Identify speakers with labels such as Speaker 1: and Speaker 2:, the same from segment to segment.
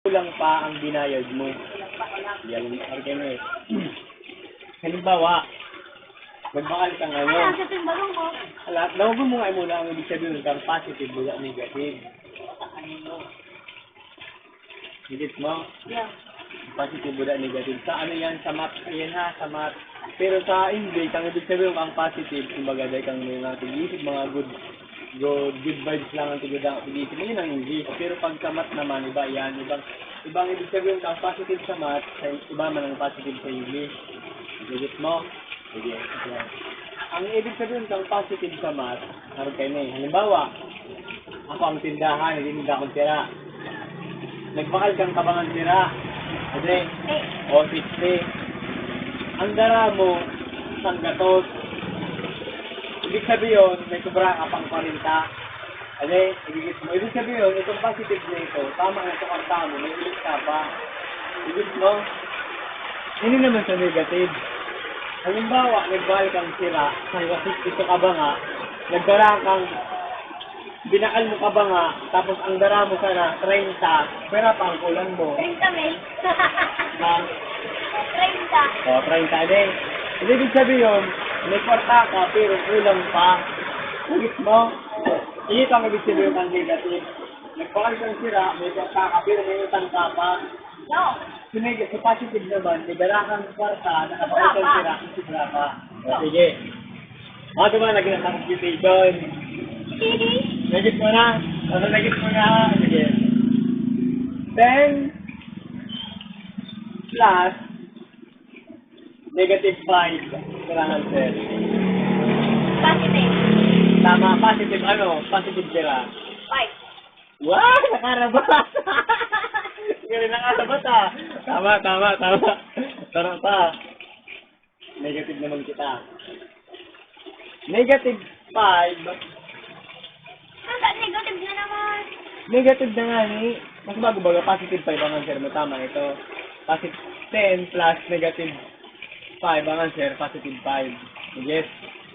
Speaker 1: kulang pa ang binayad mo. Yan, argument. Halimbawa, magbakal kang ano.
Speaker 2: Sa timbalong ko.
Speaker 1: Lawagin mo nga muna ang ibig sabihin kang positive wala negative. Higit mo?
Speaker 2: Yeah.
Speaker 1: Positive wala negative. Sa ano yan? Sa math. Yan ha, sa math. Pero sa English, ang ibig sabihin ang positive, kumbaga dahil kang mga tig-isip, mga good vibes lang ang tig-isip. Yun ang English. Pero pag sa math naman, iba yan. Ibang ibig sabihin ang positive sa math, iba man ang positive sa English. Higit mo? Sige. Yan. Ang ibig sabihin ng positive sa math, naroon kayo na eh. Halimbawa, ako ang tindahan, hindi nila akong tira. Nagbakal kang kabangan tira. Kasi, o 60. Ang dara mo, isang gatos. Ibig sabihin, may sobra ka pang 40. Kasi, ibig sabihin, itong positive na ito, tama na ito kang tamo, may ulit ka pa. Ibig mo, hindi naman sa negative. Halimbawa, nagbahal kang sira, hanggang 60 ka ba nga, nagdara kang, binakal mo ka ba nga, tapos ang dara mo sana, 30, pero pa ang kulang mo.
Speaker 2: 30 mil.
Speaker 1: Ha?
Speaker 2: 30.
Speaker 1: O, 30 din. Ibig sabihin, may kwarta ka, pero kulang pa. Ulit mo, ito ang ibig sabihin ng negative. Nagbakal kang sira, may kwarta ka, pero may utang ka pa.
Speaker 2: No.
Speaker 1: Sa positive naman, may dala kang kwarta, nakabakal kang sira, sobra pa. O, sige. O, diba, naging sa computation. Nagit mo na. Nagit mo na. Sige. 10 plus negative 5. Kailangan sir.
Speaker 2: Positive.
Speaker 1: Tama. Positive ano? Positive sira.
Speaker 2: 5.
Speaker 1: Wow! Nakarabat! Galing nakarabat ah. Tama. Tara pa. Negative naman kita. Negative 5.
Speaker 2: Negative na naman.
Speaker 1: Negative na nga ni. Mas bago baga, positive 5 ang answer mo. Tama ito. Positive 10 plus negative 5 ang answer. Positive 5. Yes.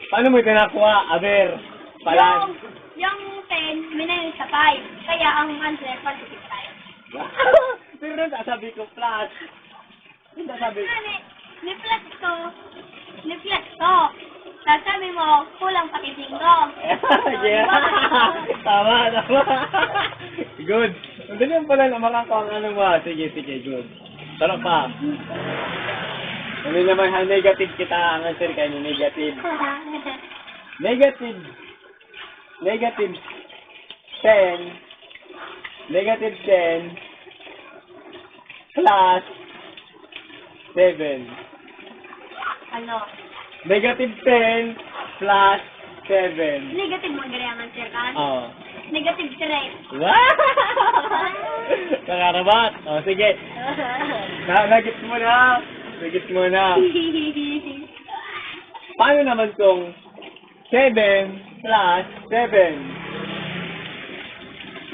Speaker 1: Paano mo ito nakuha? Aber. Palan.
Speaker 2: Yung 10, minus sa 5. Kaya ang answer, positive 5.
Speaker 1: Pero sabi ko plus. Sabi ko.
Speaker 2: Ni-plus to. Ni-plus to. Sasabi mo, kulang pakiting ko.
Speaker 1: Yeah. Tama. Good. Hindi naman pala naman ako ang ano mo. Sige, good. Tara pa. Ano naman ang negative kita, ang answer kayo ni negative. Negative 10 plus 7.
Speaker 2: Ano?
Speaker 1: Negative 10 plus 7.
Speaker 2: Negative mo gari ang answer ka?
Speaker 1: Oo.
Speaker 2: Negative 3.
Speaker 1: Wow! Nakarabat. O, sige. Nagits mo na. Paano naman kung 7 plus 7?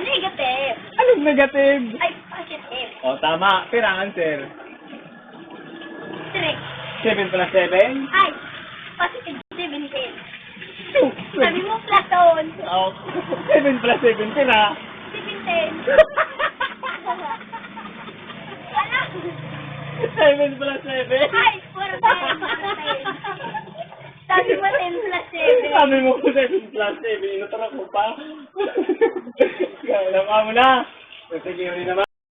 Speaker 2: Negative.
Speaker 1: Anong negative?
Speaker 2: Ay, positive.
Speaker 1: O, tama. Pero ang answer.
Speaker 2: 3.
Speaker 1: 7 plus 7?
Speaker 2: Ay, positive 17. Sabi mo Platon.
Speaker 1: O, 7 plus 7 pira.
Speaker 2: 17. Ano?
Speaker 1: 7 plus 7?
Speaker 2: Ay, puro 10. Sabi mo 10 plus 7.
Speaker 1: Sabi mo 7 plus 7. Inutarap mo pa. Kaya alam mo na. Sige, uli naman.